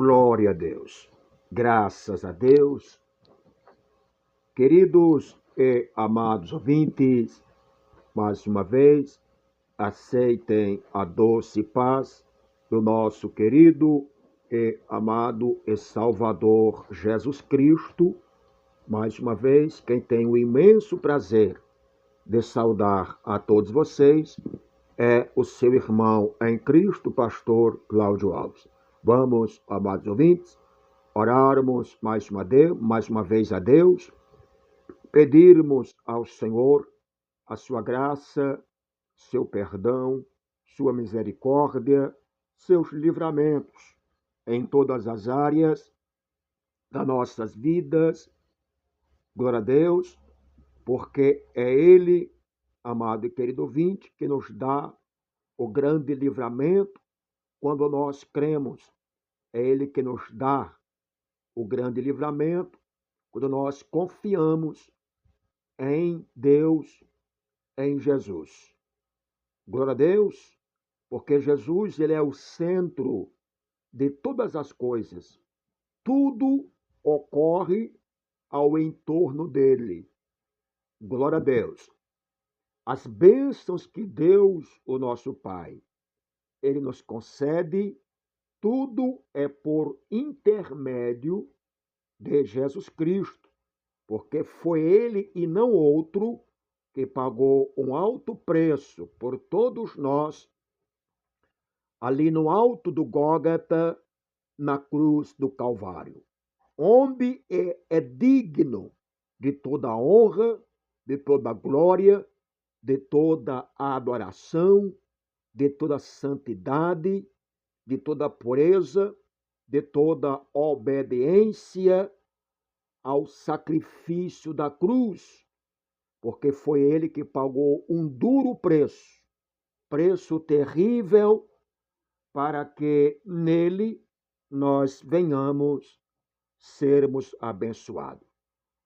Glória a Deus. Graças a Deus. Queridos e amados ouvintes, mais uma vez, aceitem a doce paz do nosso querido e amado e Salvador Jesus Cristo. Mais uma vez, quem tem o imenso prazer de saudar a todos vocês é o seu irmão em Cristo, pastor Cláudio Alves. Vamos, amados ouvintes, orarmos mais uma vez a Deus, pedirmos ao Senhor a sua graça, seu perdão, sua misericórdia, seus livramentos em todas as áreas das nossas vidas. Glória a Deus, porque é Ele, amado e querido ouvinte, que nos dá o grande livramento quando nós cremos. É Ele que nos dá o grande livramento quando nós confiamos em Deus, em Jesus. Glória a Deus, porque Jesus, ele é o centro de todas as coisas. Tudo ocorre ao entorno dele. Glória a Deus. As bênçãos que Deus, o nosso Pai, ele nos concede, tudo é por intermédio de Jesus Cristo, porque foi ele e não outro que pagou um alto preço por todos nós, ali no alto do Gólgota, na cruz do Calvário. Homem é digno de toda a honra, de toda a glória, de toda a adoração, de toda a santidade, de toda a pureza, de toda a obediência ao sacrifício da cruz, porque foi ele que pagou um duro preço, preço terrível, para que nele nós venhamos sermos abençoados.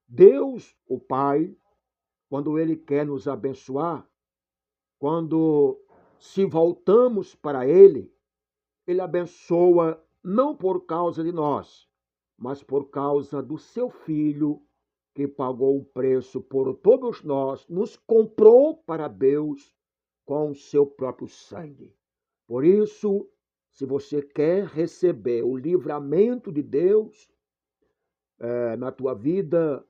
Deus, o Pai, quando ele quer nos abençoar, quando se voltamos para ele, ele abençoa não por causa de nós, mas por causa do seu Filho, que pagou o preço por todos nós, nos comprou para Deus com o seu próprio sangue. Por isso, se você quer receber o livramento de Deus na tua vida,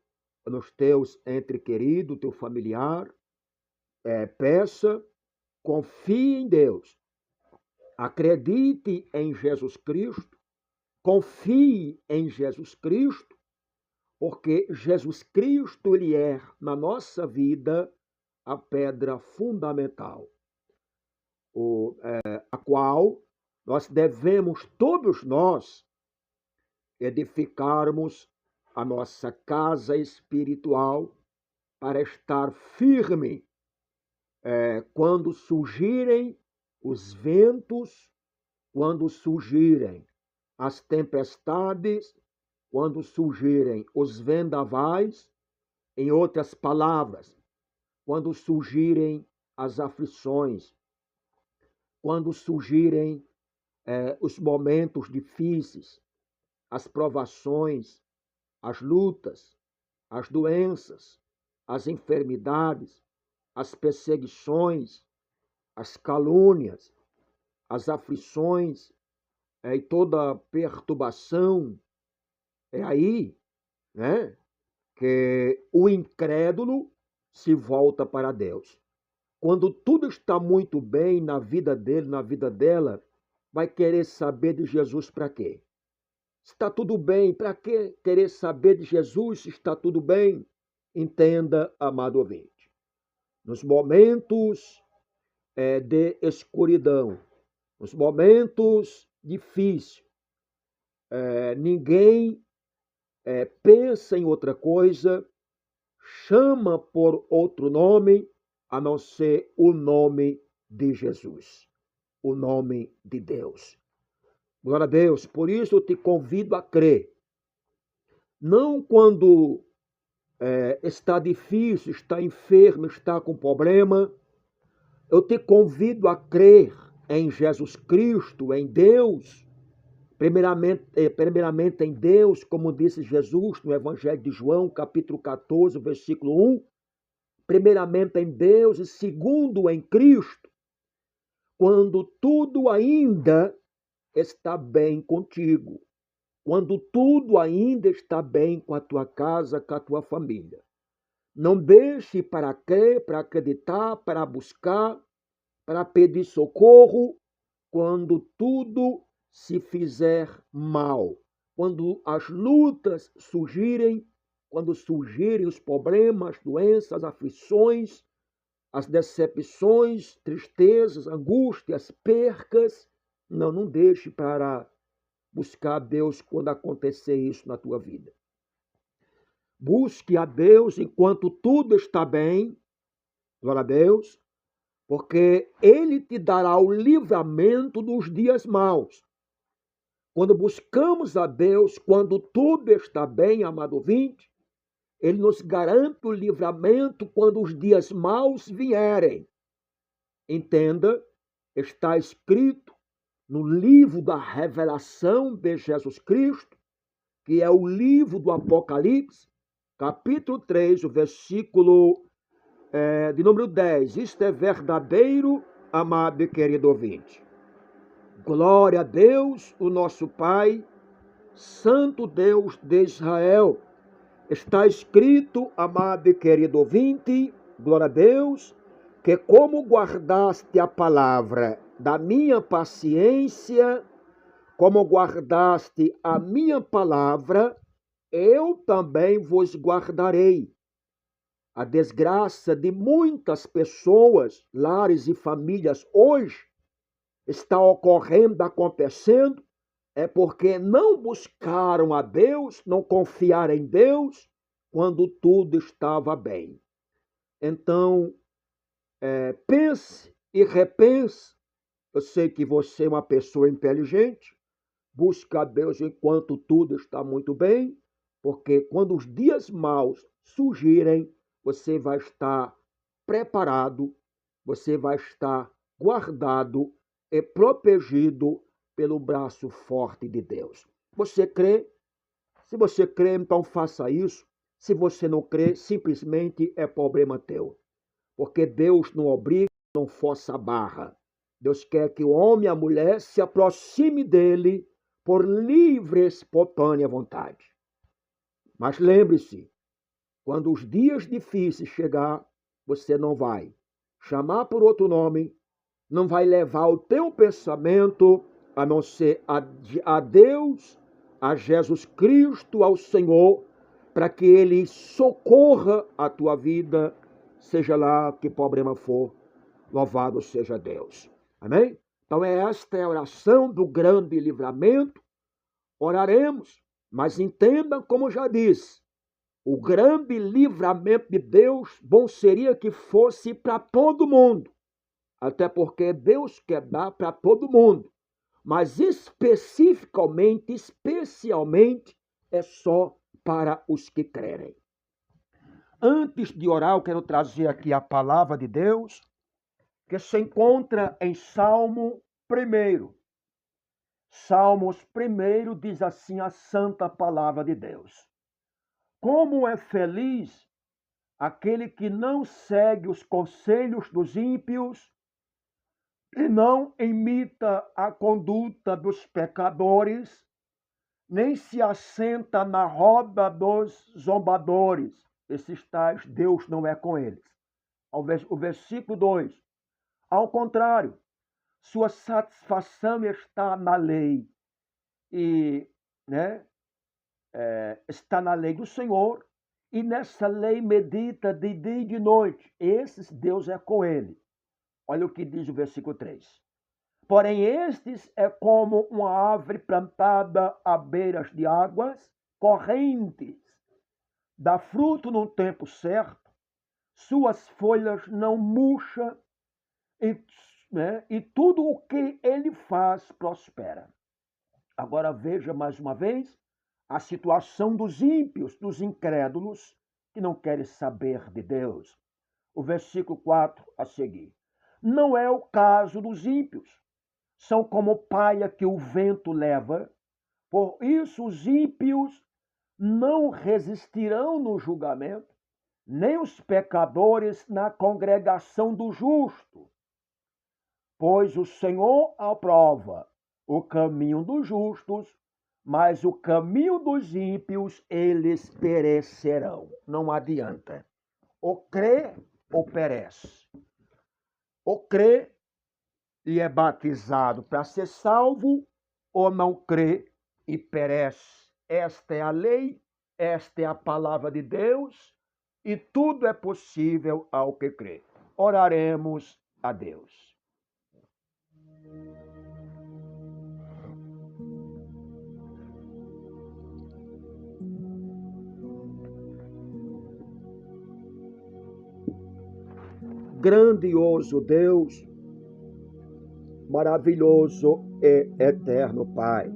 nos teus entes queridos, teu familiar, peça, confie em Deus, acredite em Jesus Cristo, confie em Jesus Cristo, porque Jesus Cristo, ele é, na nossa vida, a pedra fundamental, a qual nós devemos, todos nós, edificarmos a nossa casa espiritual para estar firme quando surgirem os ventos, quando surgirem as tempestades, quando surgirem os vendavais, em outras palavras, quando surgirem as aflições, quando surgirem os momentos difíceis, as provações, as lutas, as doenças, as enfermidades, as perseguições, as calúnias, as aflições e toda perturbação. É aí, né, que o incrédulo se volta para Deus. Quando tudo está muito bem na vida dele, na vida dela, vai querer saber de Jesus para quê? Está tudo bem, para que querer saber de Jesus se está tudo bem? Entenda, amado ouvinte. Nos momentos de escuridão, nos momentos difíceis, ninguém pensa em outra coisa, chama por outro nome, a não ser o nome de Jesus, o nome de Deus. Glória a Deus. Por isso eu te convido a crer. Não quando está difícil, está enfermo, está com problema. Eu te convido a crer em Jesus Cristo, em Deus, Primeiramente em Deus, como disse Jesus no Evangelho de João, capítulo 14, versículo 1. Primeiramente em Deus e segundo em Cristo, quando tudo ainda está bem contigo, quando tudo ainda está bem com a tua casa, com a tua família. Não deixe para crer, para acreditar, para buscar, para pedir socorro, quando tudo se fizer mal, quando as lutas surgirem, quando surgirem os problemas, doenças, aflições, as decepções, tristezas, angústias, percas. Não deixe para buscar a Deus quando acontecer isso na tua vida. Busque a Deus enquanto tudo está bem, glória a Deus, porque Ele te dará o livramento dos dias maus. Quando buscamos a Deus, quando tudo está bem, amado ouvinte, Ele nos garante o livramento quando os dias maus vierem. Entenda, está escrito no livro da revelação de Jesus Cristo, que é o livro do Apocalipse, capítulo 3, o versículo de número 10. Isto é verdadeiro, amado e querido ouvinte. Glória a Deus, o nosso Pai, Santo Deus de Israel. Está escrito, amado e querido ouvinte, glória a Deus, que como guardaste a palavra da minha paciência, como guardaste a minha palavra, eu também vos guardarei. A desgraça de muitas pessoas, lares e famílias hoje, está ocorrendo, acontecendo, é porque não buscaram a Deus, não confiaram em Deus, quando tudo estava bem. Então, pense e repense. Eu sei que você é uma pessoa inteligente, busca a Deus enquanto tudo está muito bem, porque quando os dias maus surgirem, você vai estar preparado, você vai estar guardado e protegido pelo braço forte de Deus. Você crê? Se você crê, então faça isso. Se você não crê, simplesmente é problema teu. Porque Deus não obriga, não força a barra. Deus quer que o homem e a mulher se aproxime dele por livre e espontânea vontade. Mas lembre-se, quando os dias difíceis chegar, você não vai chamar por outro nome, não vai levar o teu pensamento a não ser a Deus, a Jesus Cristo, ao Senhor, para que Ele socorra a tua vida, seja lá que problema for, louvado seja Deus. Amém? Então esta é a oração do grande livramento. Oraremos, mas entenda como já disse, o grande livramento de Deus, bom seria que fosse para todo mundo. Até porque Deus quer dar para todo mundo. Mas especialmente, é só para os que crerem. Antes de orar, eu quero trazer aqui a palavra de Deus, que se encontra em Salmo 1. Salmos 1 diz assim a santa palavra de Deus. Como é feliz aquele que não segue os conselhos dos ímpios e não imita a conduta dos pecadores, nem se assenta na roda dos zombadores. Esses tais, Deus não é com eles. O versículo 2. Ao contrário, sua satisfação está na lei. E está na lei do Senhor, e nessa lei medita de dia e de noite. Esses, Deus é com ele. Olha o que diz o versículo 3. Porém, estes é como uma árvore plantada à beiras de águas correntes, dá fruto no tempo certo, suas folhas não murcham, e tudo o que ele faz prospera. Agora veja mais uma vez a situação dos ímpios, dos incrédulos, que não querem saber de Deus. O versículo 4 a seguir. Não é o caso dos ímpios. São como palha que o vento leva Por isso os ímpios não resistirão no julgamento, nem os pecadores na congregação do justo. Pois o Senhor aprova o caminho dos justos, mas o caminho dos ímpios eles perecerão. Não adianta. Ou crê ou perece. Ou crê e é batizado para ser salvo, ou não crê e perece. Esta é a lei, esta é a palavra de Deus, e tudo é possível ao que crê. Oraremos a Deus. Grandioso Deus, maravilhoso e eterno Pai,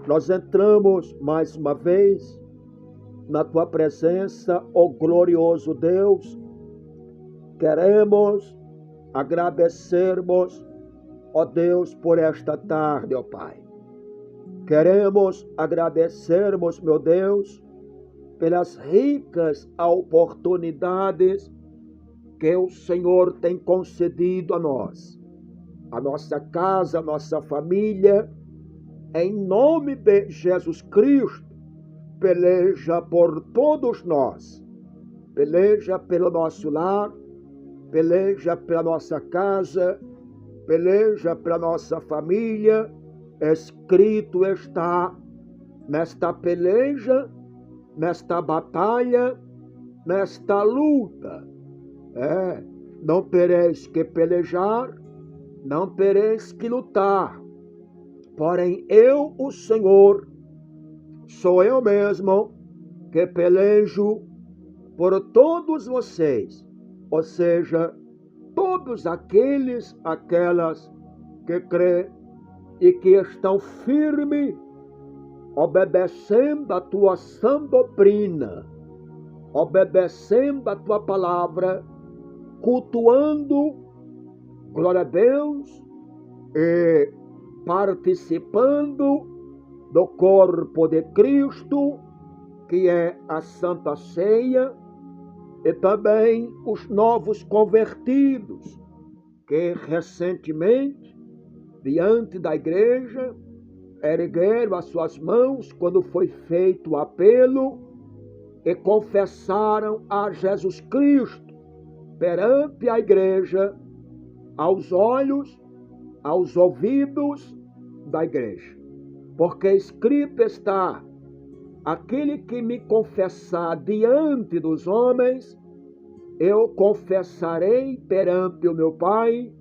nós entramos mais uma vez na Tua presença, ó glorioso Deus. Queremos agradecermos, ó Deus, por esta tarde, ó Pai. Queremos agradecermos, meu Deus, pelas ricas oportunidades que o Senhor tem concedido a nós, a nossa casa, a nossa família. Em nome de Jesus Cristo, peleja por todos nós, peleja pelo nosso lar, peleja pela nossa casa, peleja pela nossa família. Escrito está, nesta peleja, nesta batalha, nesta luta, não tereis que pelejar, não tereis que lutar. Porém, eu, o Senhor, sou eu mesmo que pelejo por todos vocês, ou seja, todos aquelas que crêem e que estão firmes, obedecendo a tua sã doutrina, obedecendo a tua palavra, cultuando, glória a Deus, e participando do corpo de Cristo, que é a Santa Ceia, e também os novos convertidos, que recentemente, diante da igreja, ergueram as suas mãos quando foi feito o apelo e confessaram a Jesus Cristo perante a igreja, aos olhos, aos ouvidos da igreja. Porque escrito está: aquele que me confessar diante dos homens, eu confessarei perante o meu Pai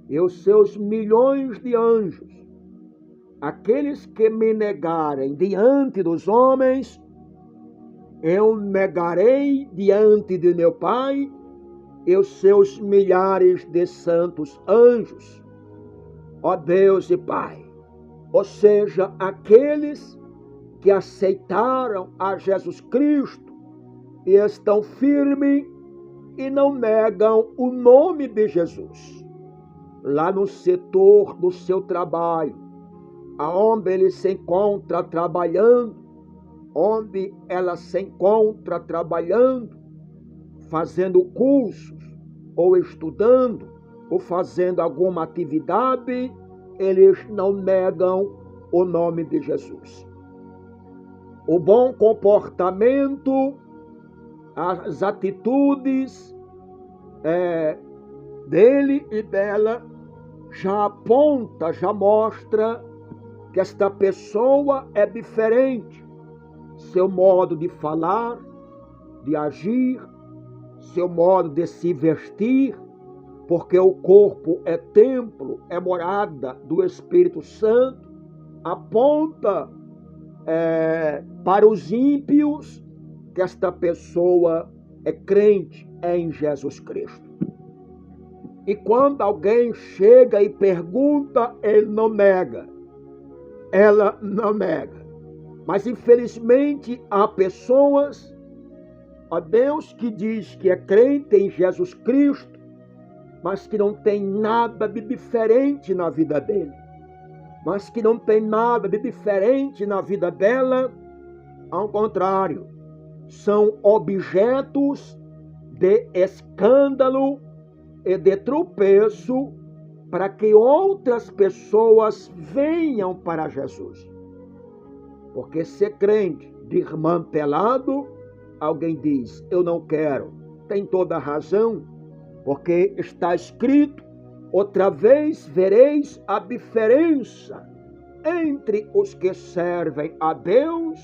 e os seus milhões de anjos. Aqueles que me negarem diante dos homens, eu negarei diante de meu Pai e os seus milhares de santos anjos. Ó Deus e Pai, ou seja, aqueles que aceitaram a Jesus Cristo e estão firmes e não negam o nome de Jesus. Lá no setor do seu trabalho, aonde ele se encontra trabalhando, onde ela se encontra trabalhando, fazendo cursos, ou estudando, ou fazendo alguma atividade, eles não negam o nome de Jesus. O bom comportamento, as atitudes dele e dela já aponta, já mostra que esta pessoa é diferente. Seu modo de falar, de agir, seu modo de se vestir, porque o corpo é templo, é morada do Espírito Santo, aponta para os ímpios que esta pessoa é crente em Jesus Cristo. E quando alguém chega e pergunta, ele não nega, ela não nega. Mas infelizmente há pessoas, ó Deus, que diz que é crente em Jesus Cristo, mas que não tem nada de diferente na vida dele. mas que não tem nada de diferente na vida dela. Ao contrário, são objetos de escândalo e de tropeço para que outras pessoas venham para Jesus. Porque ser crente desmantelado, alguém diz, eu não quero. Tem toda a razão, porque está escrito, outra vez vereis a diferença entre os que servem a Deus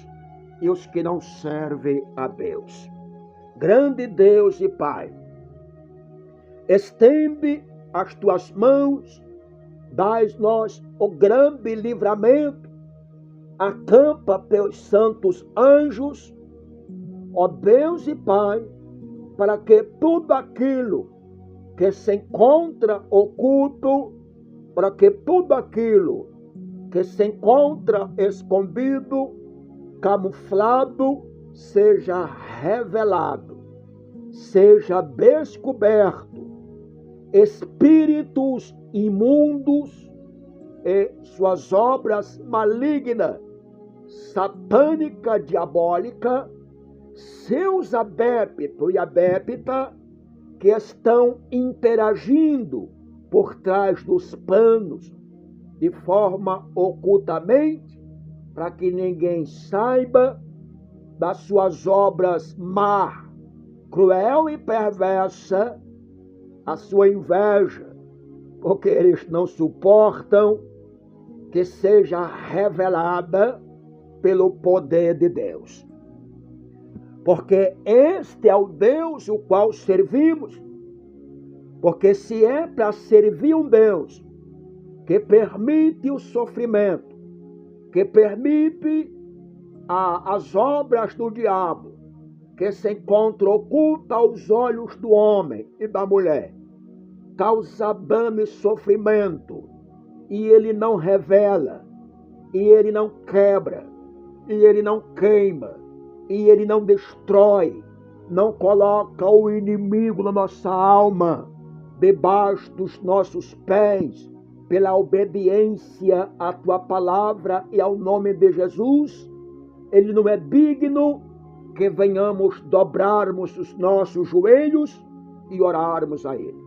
e os que não servem a Deus. Grande Deus e Pai, estende as tuas mãos, dai-nos o grande livramento, acampa teus santos anjos, ó Deus e Pai, para que tudo aquilo que se encontra oculto, para que tudo aquilo que se encontra escondido, camuflado, seja revelado, seja descoberto. Espíritos imundos e suas obras malignas, satânica, diabólica, seus adeptos e adeptas que estão interagindo por trás dos panos, de forma ocultamente, para que ninguém saiba das suas obras má, cruel e perversa, a sua inveja, porque eles não suportam que seja revelada pelo poder de Deus. Porque este é o Deus o qual servimos. Porque se é para servir um Deus que permite o sofrimento, que permite as obras do diabo, que se encontra oculta aos olhos do homem e da mulher, causa dano e sofrimento, e ele não revela, e ele não quebra, e ele não queima, e ele não destrói, não coloca o inimigo na nossa alma, debaixo dos nossos pés, pela obediência à tua palavra e ao nome de Jesus, ele não é digno que venhamos dobrarmos os nossos joelhos e orarmos a ele.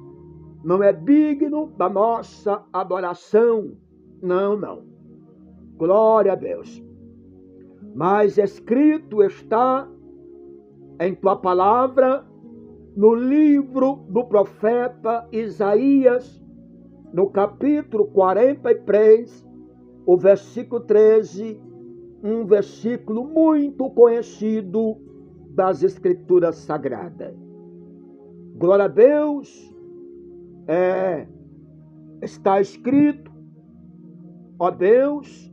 Não é digno da nossa adoração. Não, não. Glória a Deus. Mas escrito está em tua palavra, no livro do profeta Isaías, no capítulo 43, o versículo 13, um versículo muito conhecido das Escrituras Sagradas. Glória a Deus, está escrito, ó Deus,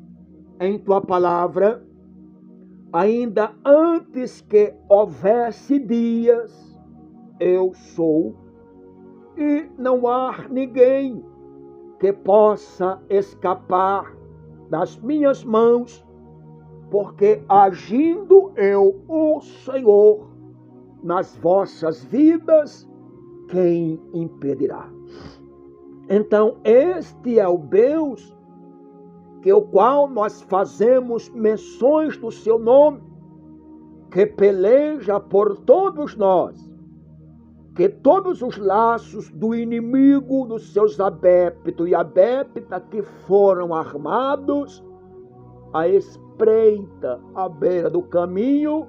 em tua palavra, ainda antes que houvesse dias, eu sou, e não há ninguém que possa escapar das minhas mãos, porque agindo eu, o Senhor, nas vossas vidas, quem impedirá? Então, este é o Deus que o qual nós fazemos menções do seu nome, que peleja por todos nós, que todos os laços do inimigo, dos seus adeptos e adeptas que foram armados, a espreita à beira do caminho,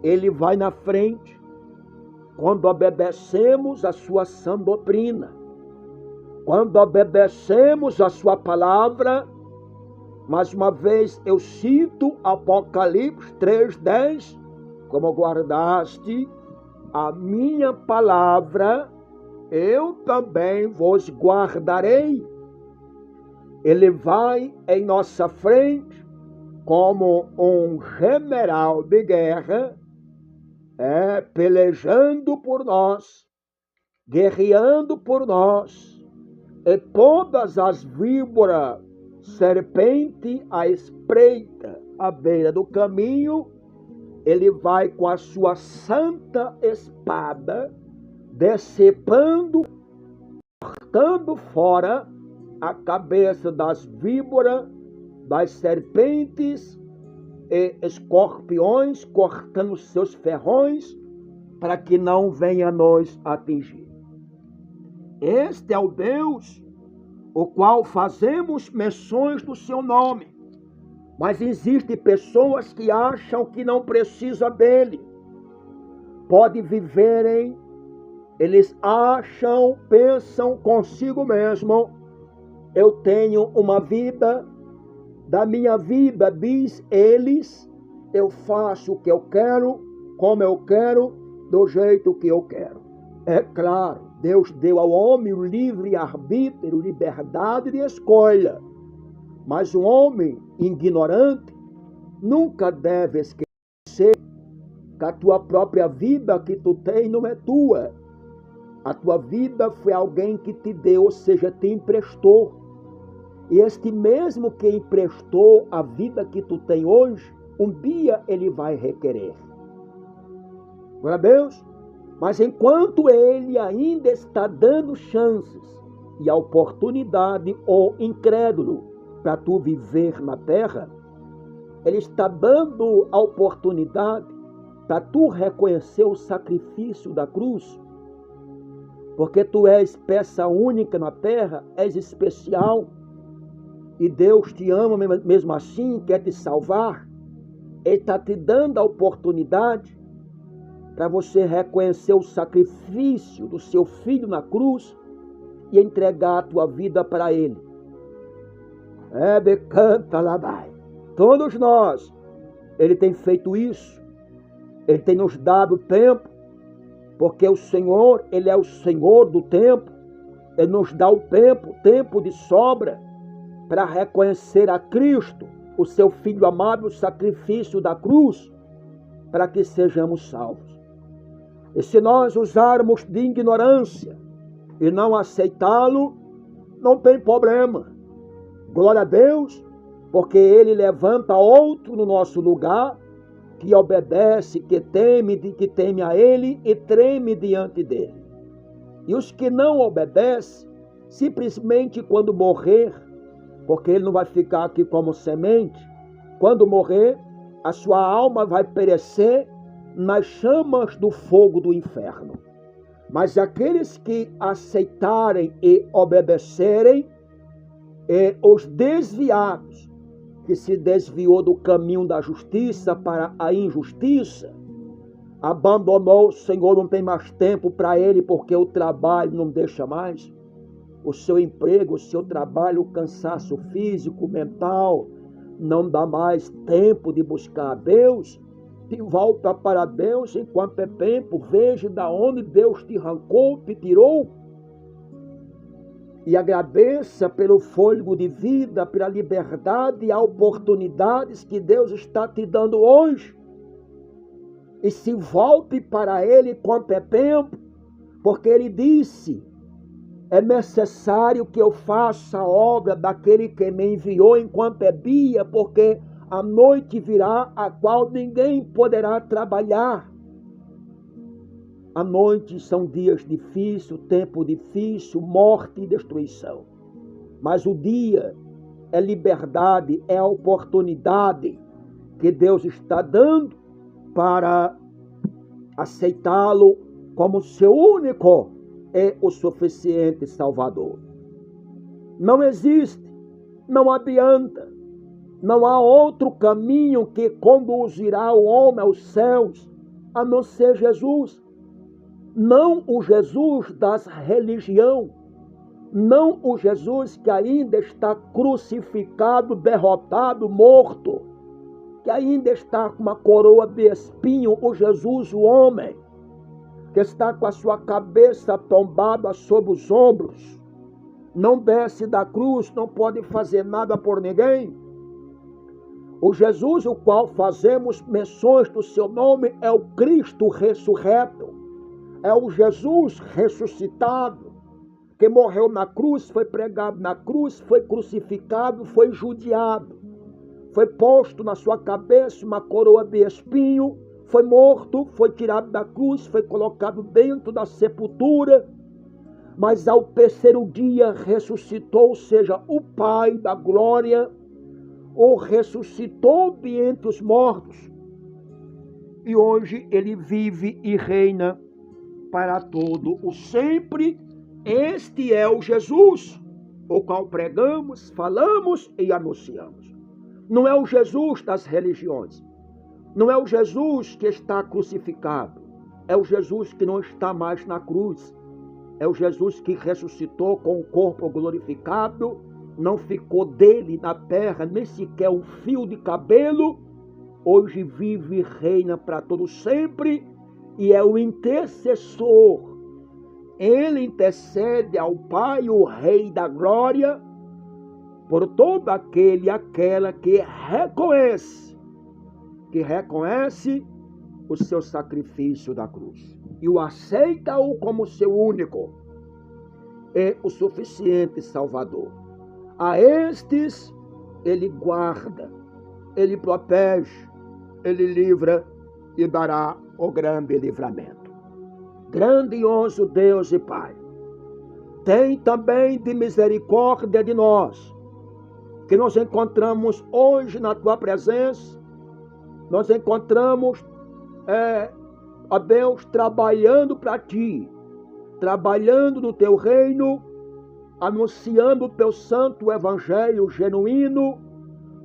ele vai na frente, quando obedecemos a sua sã doutrina, quando obedecemos a sua palavra. Mais uma vez eu cito Apocalipse 3:10, como guardaste a minha palavra, eu também vos guardarei. Ele vai em nossa frente como um general de guerra, pelejando por nós, guerreando por nós, e todas as víboras, serpente à espreita, à beira do caminho, ele vai com a sua santa espada, decepando, cortando fora a cabeça das víboras, das serpentes e escorpiões, cortando seus ferrões, para que não venha nos atingir. Este é o Deus o qual fazemos menções do seu nome. Mas existem pessoas que acham que não precisa dele. Pode viverem, eles acham, pensam consigo mesmo: eu tenho uma vida, da minha vida, diz eles, eu faço o que eu quero, como eu quero, do jeito que eu quero. É claro, Deus deu ao homem o livre arbítrio, liberdade de escolha. Mas o homem ignorante nunca deve esquecer que a tua própria vida que tu tem não é tua. A tua vida foi alguém que te deu, ou seja, te emprestou. E este mesmo que emprestou a vida que tu tem hoje, um dia ele vai requerer. Glória a Deus. Mas enquanto ele ainda está dando chances e a oportunidade ao incrédulo para tu viver na terra, ele está dando a oportunidade para tu reconhecer o sacrifício da cruz, porque tu és peça única na terra, és especial, e Deus te ama mesmo assim, quer te salvar. Ele está te dando a oportunidade para você reconhecer o sacrifício do seu filho na cruz e entregar a tua vida para ele. Canta lá vai. Todos nós, ele tem feito isso. Ele tem nos dado tempo, porque o Senhor, ele é o Senhor do tempo. Ele nos dá o tempo de sobra, para reconhecer a Cristo, o seu Filho amado, o sacrifício da cruz, para que sejamos salvos. E se nós usarmos de ignorância e não aceitá-lo, não tem problema. Glória a Deus, porque ele levanta outro no nosso lugar, que obedece, que teme a ele e treme diante dele. E os que não obedecem, simplesmente quando morrer, porque ele não vai ficar aqui como semente, quando morrer, a sua alma vai perecer nas chamas do fogo do inferno. Mas aqueles que aceitarem e obedecerem, os desviados, que se desviou do caminho da justiça para a injustiça, abandonou o Senhor, não tem mais tempo para ele, porque o trabalho não deixa mais, o seu emprego, o seu trabalho, o cansaço físico, mental, não dá mais tempo de buscar a Deus, e volta para Deus enquanto é tempo. Veja da onde Deus te arrancou, te tirou, e agradeça pelo fôlego de vida, pela liberdade e as oportunidades que Deus está te dando hoje. E se volte para Ele enquanto é tempo, porque Ele disse: é necessário que eu faça a obra daquele que me enviou enquanto é dia, porque a noite virá a qual ninguém poderá trabalhar. A noite são dias difíceis, tempo difícil, morte e destruição. Mas o dia é liberdade, é a oportunidade que Deus está dando para aceitá-lo como seu único e o suficiente Salvador. Não existe, não adianta, não há outro caminho que conduzirá o homem aos céus, a não ser Jesus. Não o Jesus das religiões, não o Jesus que ainda está crucificado, derrotado, morto, que ainda está com uma coroa de espinho, o Jesus, o homem, que está com a sua cabeça tombada sobre os ombros, não desce da cruz, não pode fazer nada por ninguém. O Jesus, o qual fazemos menções do seu nome, é o Cristo ressurreto, é o Jesus ressuscitado, que morreu na cruz, foi pregado na cruz, foi crucificado, foi judiado, foi posto na sua cabeça uma coroa de espinho, foi morto, foi tirado da cruz, foi colocado dentro da sepultura, mas ao terceiro dia ressuscitou, ou seja, o Pai da glória o ressuscitou de entre os mortos. E hoje ele vive e reina para todo o sempre. Este é o Jesus, o qual pregamos, falamos e anunciamos. Não é o Jesus das religiões. Não é o Jesus que está crucificado. É o Jesus que não está mais na cruz. É o Jesus que ressuscitou com o corpo glorificado. Não ficou dele na terra nem sequer um fio de cabelo. Hoje vive e reina para todo sempre. E é o intercessor. Ele intercede ao Pai, o Rei da Glória, por todo aquele e aquela que reconhece o seu sacrifício da cruz e o aceita-o como seu único e o suficiente Salvador. A estes ele guarda, ele protege, ele livra e dará o grande livramento. Grandioso Deus e Pai, tem também de misericórdia de nós, que nos encontramos hoje na Tua presença, nós encontramos, ó Deus, trabalhando para Ti, trabalhando no Teu reino, anunciando o Teu santo evangelho genuíno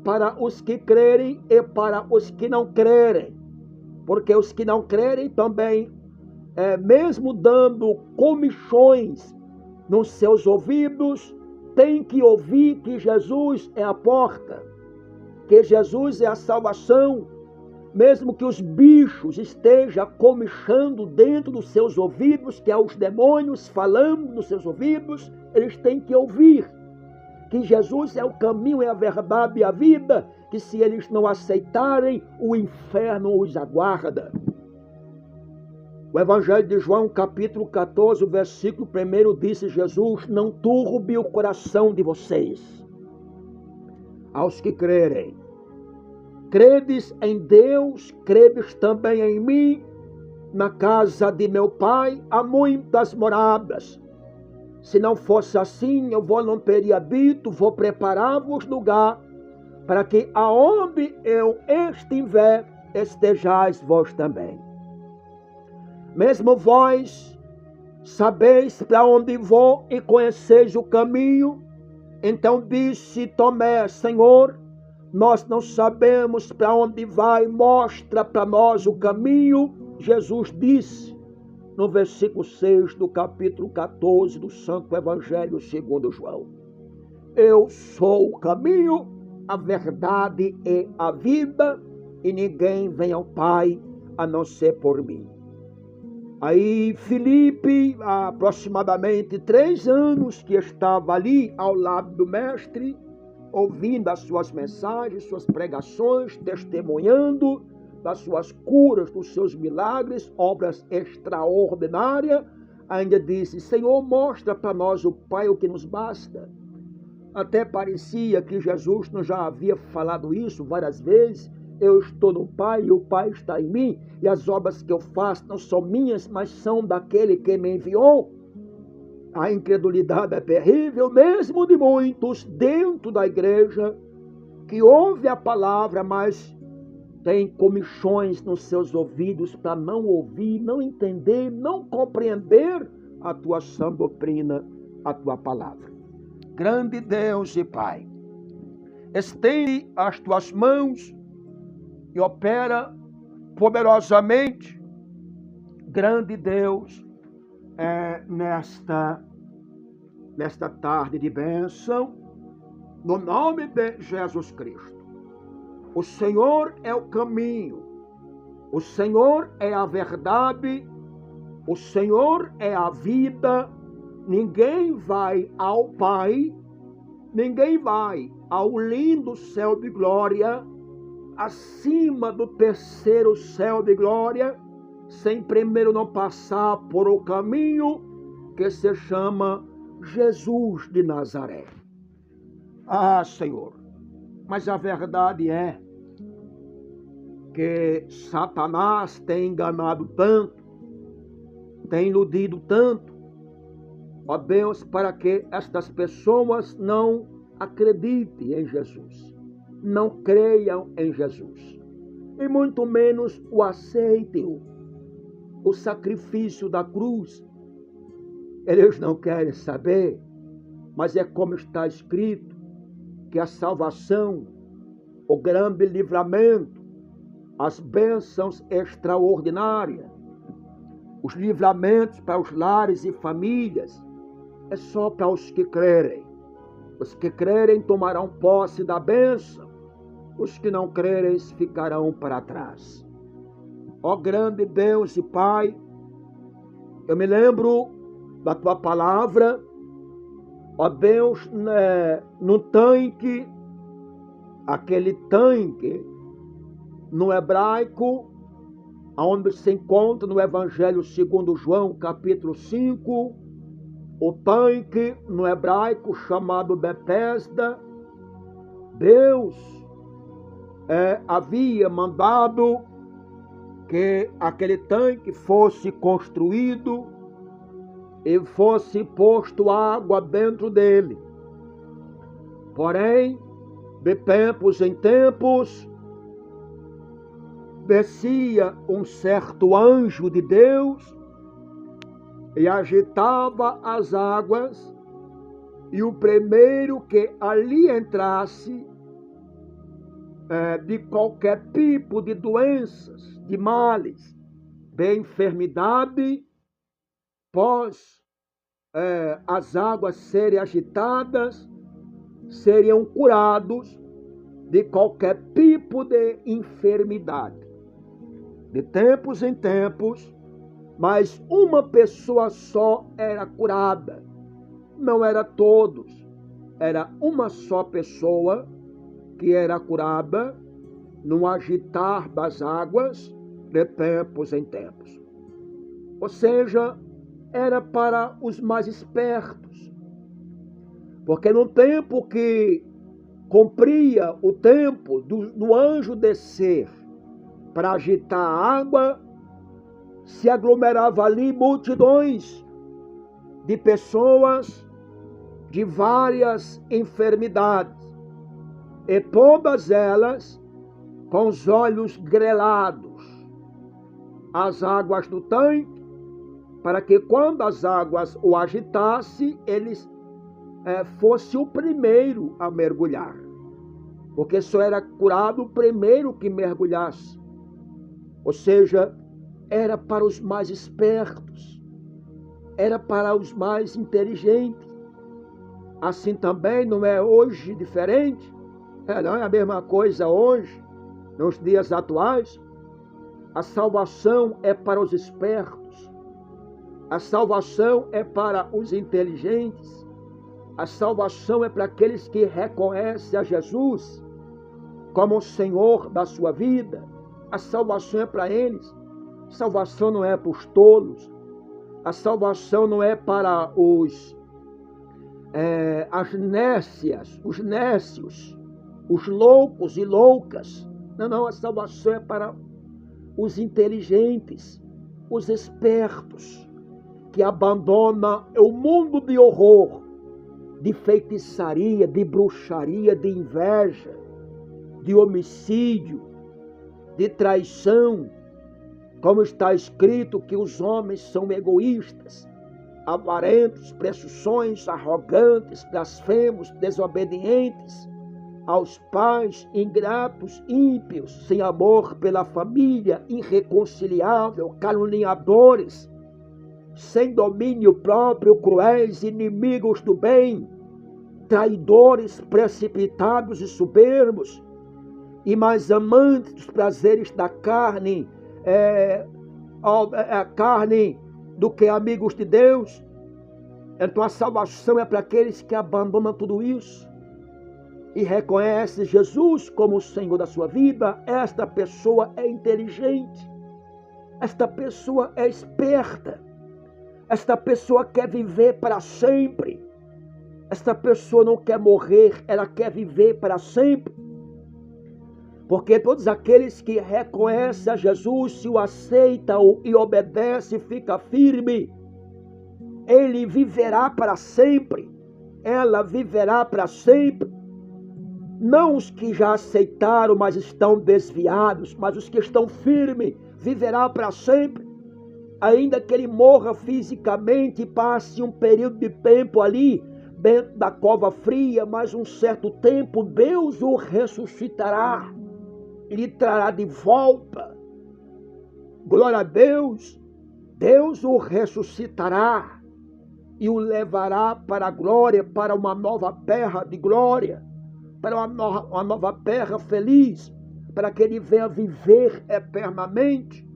para os que crerem e para os que não crerem, porque os que não crerem também, mesmo dando comichões nos seus ouvidos, tem que ouvir que Jesus é a porta, que Jesus é a salvação, mesmo que os bichos estejam comichando dentro dos seus ouvidos, que é os demônios falando nos seus ouvidos, eles têm que ouvir que Jesus é o caminho, é a verdade e a vida, que se eles não aceitarem, o inferno os aguarda. O Evangelho de João, capítulo 14, versículo 1, disse Jesus: não turbe o coração de vocês. Aos que crerem, credes em Deus, credes também em mim. Na casa de meu Pai há muitas moradas. Se não fosse assim, eu não teria dito, vou preparar-vos lugar, para que aonde eu estiver, estejais vós também. Mesmo vós sabeis para onde vou e conheceis o caminho. Então disse Tomé: Senhor, nós não sabemos para onde vai, mostra para nós o caminho. Jesus disse, no versículo 6 do capítulo 14 do Santo Evangelho segundo João: eu sou o caminho, a verdade e a vida, e ninguém vem ao Pai a não ser por mim. Aí Filipe, há aproximadamente 3 anos que estava ali ao lado do mestre, ouvindo as suas mensagens, suas pregações, testemunhando das suas curas, dos seus milagres, obras extraordinárias, ainda disse: Senhor, mostra para nós o Pai, o que nos basta. Até parecia que Jesus não já havia falado isso várias vezes. Eu estou no Pai e o Pai está em mim, e as obras que eu faço não são minhas, mas são daquele que me enviou. A incredulidade é terrível, mesmo de muitos dentro da igreja, que ouve a palavra, mas tem comichões nos seus ouvidos para não ouvir, não entender, não compreender a tua sã doutrina, a tua palavra. Grande Deus e Pai, estende as tuas mãos e opera poderosamente, grande Deus, nesta tarde de bênção, no nome de Jesus Cristo. O Senhor é o caminho, o Senhor é a verdade, o Senhor é a vida. Ninguém vai ao Pai, ninguém vai ao lindo céu de glória, acima do terceiro céu de glória, sem primeiro não passar por o caminho que se chama Jesus de Nazaré. Ah, Senhor, mas a verdade é que Satanás tem enganado tanto, tem iludido tanto, ó Deus, para que estas pessoas não acreditem em Jesus, não creiam em Jesus, e muito menos o aceitem, o sacrifício da cruz. Eles não querem saber, mas é como está escrito, que a salvação, o grande livramento, as bênçãos extraordinárias, os livramentos para os lares e famílias, é só para os que crerem. Os que crerem tomarão posse da bênção, os que não crerem ficarão para trás. Ó grande Deus e Pai, eu me lembro da Tua palavra, ó Deus, no tanque, aquele tanque no hebraico, onde se encontra no Evangelho segundo João, capítulo 5, o tanque no hebraico chamado Betesda. Deus havia mandado que aquele tanque fosse construído e fosse posto água dentro dele. Porém, de tempos em tempos, descia um certo anjo de Deus e agitava as águas, e o primeiro que ali entrasse de qualquer tipo de doenças, de males, de enfermidade, após as águas serem agitadas, seriam curados de qualquer tipo de enfermidade. De tempos em tempos, mas uma pessoa só era curada. Não era todos, era uma só pessoa que era curada no agitar das águas de tempos em tempos. Ou seja, era para os mais espertos. Porque no tempo que cumpria o tempo do anjo descer para agitar a água, se aglomerava ali multidões de pessoas de várias enfermidades, e todas elas com os olhos grelados às águas do tanque, para que quando as águas o agitassem, eles fosse o primeiro a mergulhar, porque só era curado o primeiro que mergulhasse. Ou seja, era para os mais espertos, era para os mais inteligentes. Assim também não é hoje diferente, não é a mesma coisa hoje, nos dias atuais. A salvação é para os espertos, a salvação é para os inteligentes, a salvação é para aqueles que reconhecem a Jesus como o Senhor da sua vida. A salvação é para eles. A salvação não é para os tolos. A salvação não é para as nécias, os nécios, os loucos e loucas. Não, a salvação é para os inteligentes, os espertos, que abandonam o mundo de horror, de feitiçaria, de bruxaria, de inveja, de homicídio, de traição, como está escrito que os homens são egoístas, avarentos, presunções, arrogantes, blasfemos, desobedientes aos pais, ingratos, ímpios, sem amor pela família, irreconciliável, caluniadores, sem domínio próprio, cruéis, inimigos do bem, traidores, precipitados e soberbos, e mais amantes dos prazeres da carne, a carne do que amigos de Deus. Então a salvação é para aqueles que abandonam tudo isso e reconhecem Jesus como o Senhor da sua vida. Esta pessoa é inteligente, esta pessoa é esperta, esta pessoa quer viver para sempre, esta pessoa não quer morrer, ela quer viver para sempre. Porque todos aqueles que reconhecem a Jesus, se o aceitam e obedecem, fica firme ele viverá para sempre, ela viverá para sempre. Não os que já aceitaram, mas estão desviados, mas os que estão firmes, viverá para sempre. Ainda que ele morra fisicamente e passe um período de tempo ali, dentro da cova fria, mas um certo tempo, Deus o ressuscitará, lhe trará de volta. Glória a Deus, Deus o ressuscitará e o levará para a glória, para uma nova terra de glória, para uma nova terra feliz, para que ele venha viver eternamente.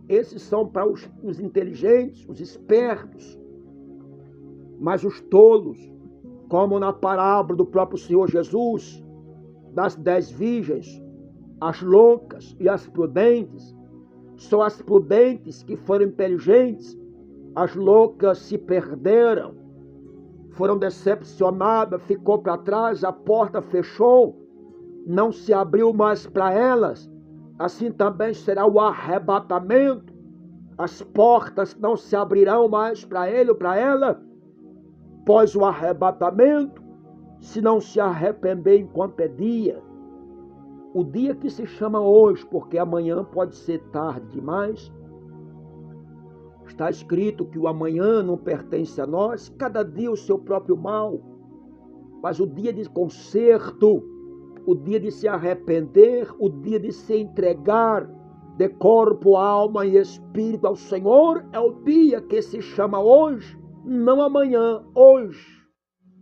Esses são para os inteligentes, os espertos. Mas os tolos, como na parábola do próprio Senhor Jesus, das 10 virgens, as loucas e as prudentes, são as prudentes que foram inteligentes, as loucas se perderam, foram decepcionadas, ficou para trás, a porta fechou, não se abriu mais para elas. Assim também será o arrebatamento, as portas não se abrirão mais para ele ou para ela, após o arrebatamento, se não se arrepender enquanto é dia. O dia que se chama hoje, porque amanhã pode ser tarde demais. Está escrito que o amanhã não pertence a nós, cada dia o seu próprio mal. Mas o dia de conserto, o dia de se arrepender, o dia de se entregar de corpo, alma e espírito ao Senhor, é o dia que se chama hoje, não amanhã, hoje.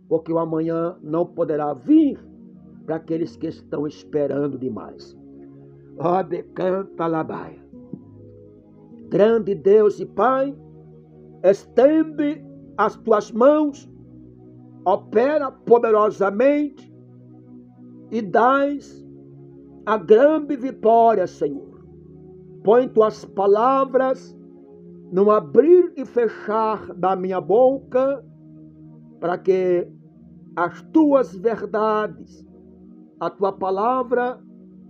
Porque o amanhã não poderá vir para aqueles que estão esperando demais. Ode canta labaia. Grande Deus e Pai, estende as tuas mãos, opera poderosamente e dás a grande vitória, Senhor. Põe tuas palavras no abrir e fechar da minha boca, para que as tuas verdades, a tua palavra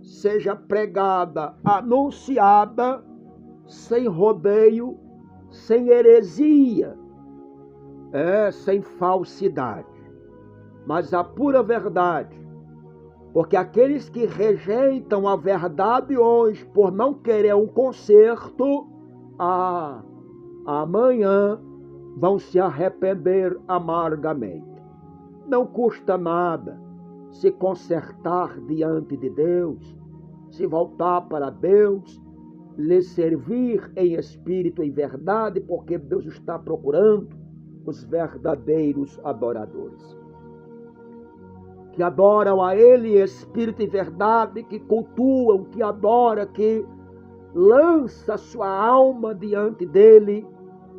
seja pregada, anunciada, sem rodeio, sem heresia, sem falsidade, mas a pura verdade. Porque aqueles que rejeitam a verdade hoje por não querer um conserto, amanhã vão se arrepender amargamente. Não custa nada se consertar diante de Deus, se voltar para Deus, lhe servir em espírito e verdade, porque Deus está procurando os verdadeiros adoradores. Que adoram a Ele em espírito e verdade, que cultuam, que adoram, que lança sua alma diante dEle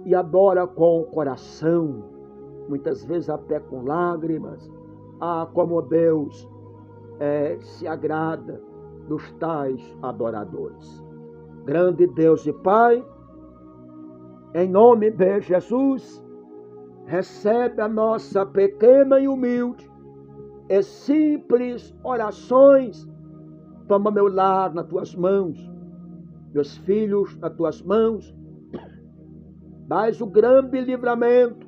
e adora com o coração, muitas vezes até com lágrimas. Como Deus se agrada dos tais adoradores. Grande Deus e Pai, em nome de Jesus, recebe a nossa pequena e humilde e simples orações. Toma meu lar nas tuas mãos, meus filhos nas tuas mãos. Dás o grande livramento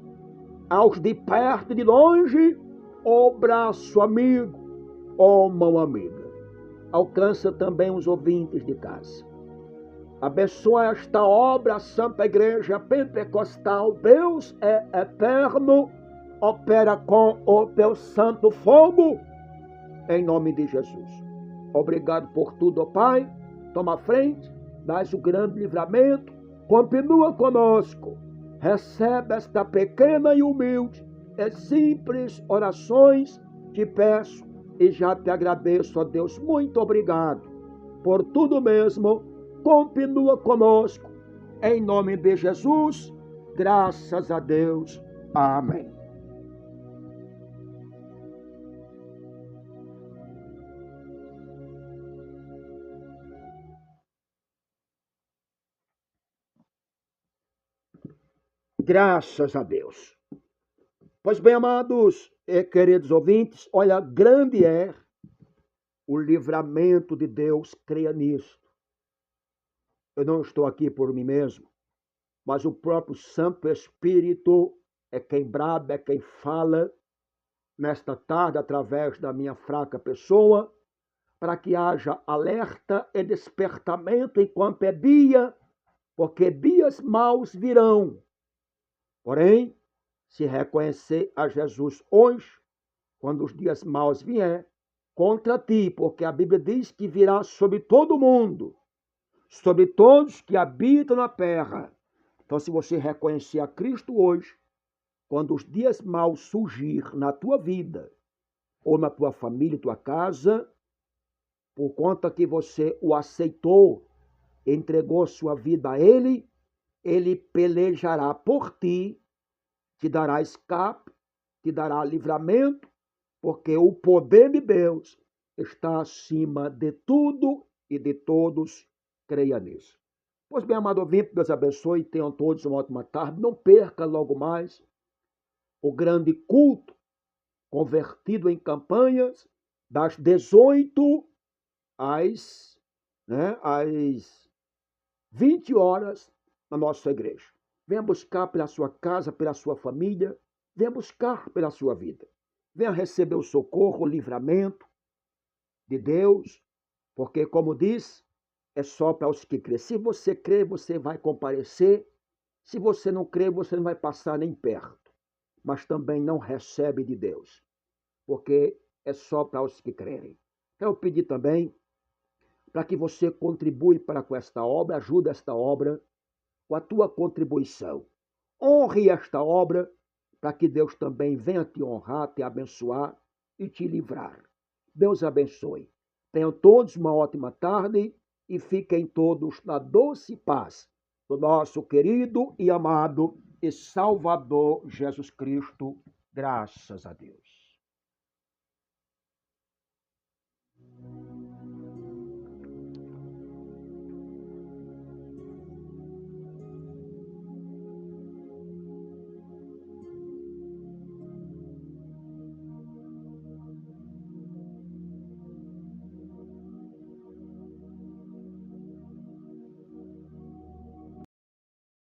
aos de perto e de longe, ó braço amigo, ó mão amiga. Alcança também os ouvintes de casa. Abençoa esta obra, a Santa Igreja Pentecostal. Deus é eterno, opera com o teu santo fogo, em nome de Jesus. Obrigado por tudo, ó Pai. Toma a frente, dás o grande livramento, continua conosco. Recebe esta pequena e humilde e simples orações, te peço e já te agradeço, ó Deus. Muito obrigado por tudo mesmo. Continua conosco, em nome de Jesus, graças a Deus. Amém. Graças a Deus. Pois bem, amados e queridos ouvintes, olha, grande é o livramento de Deus, creia nisso. Eu não estou aqui por mim mesmo, mas o próprio Santo Espírito é quem brada, é quem fala nesta tarde através da minha fraca pessoa, para que haja alerta e despertamento enquanto é dia, porque dias maus virão. Porém, se reconhecer a Jesus hoje, quando os dias maus vier, contra ti, porque a Bíblia diz que virá sobre todo mundo, sobre todos que habitam na terra. Então, se você reconhecer a Cristo hoje, quando os dias maus surgir na tua vida, ou na tua família, tua casa, por conta que você o aceitou, entregou sua vida a Ele, Ele pelejará por ti, te dará escape, te dará livramento, porque o poder de Deus está acima de tudo e de todos. Creia nisso. Pois bem, amado ouvinte, Deus abençoe, tenham todos uma ótima tarde. Não perca logo mais o grande culto convertido em campanhas das 18 às 20 horas na nossa igreja. Venha buscar pela sua casa, pela sua família, venha buscar pela sua vida. Venha receber o socorro, o livramento de Deus, porque, como diz, é só para os que crêem. Se você crê, você vai comparecer. Se você não crê, você não vai passar nem perto. Mas também não recebe de Deus, porque é só para os que crerem. Quero pedir também para que você contribui para com esta obra, ajude esta obra com a tua contribuição. Honre esta obra para que Deus também venha te honrar, te abençoar e te livrar. Deus abençoe. Tenham todos uma ótima tarde e fiquem todos na doce paz do nosso querido e amado e Salvador Jesus Cristo. Graças a Deus.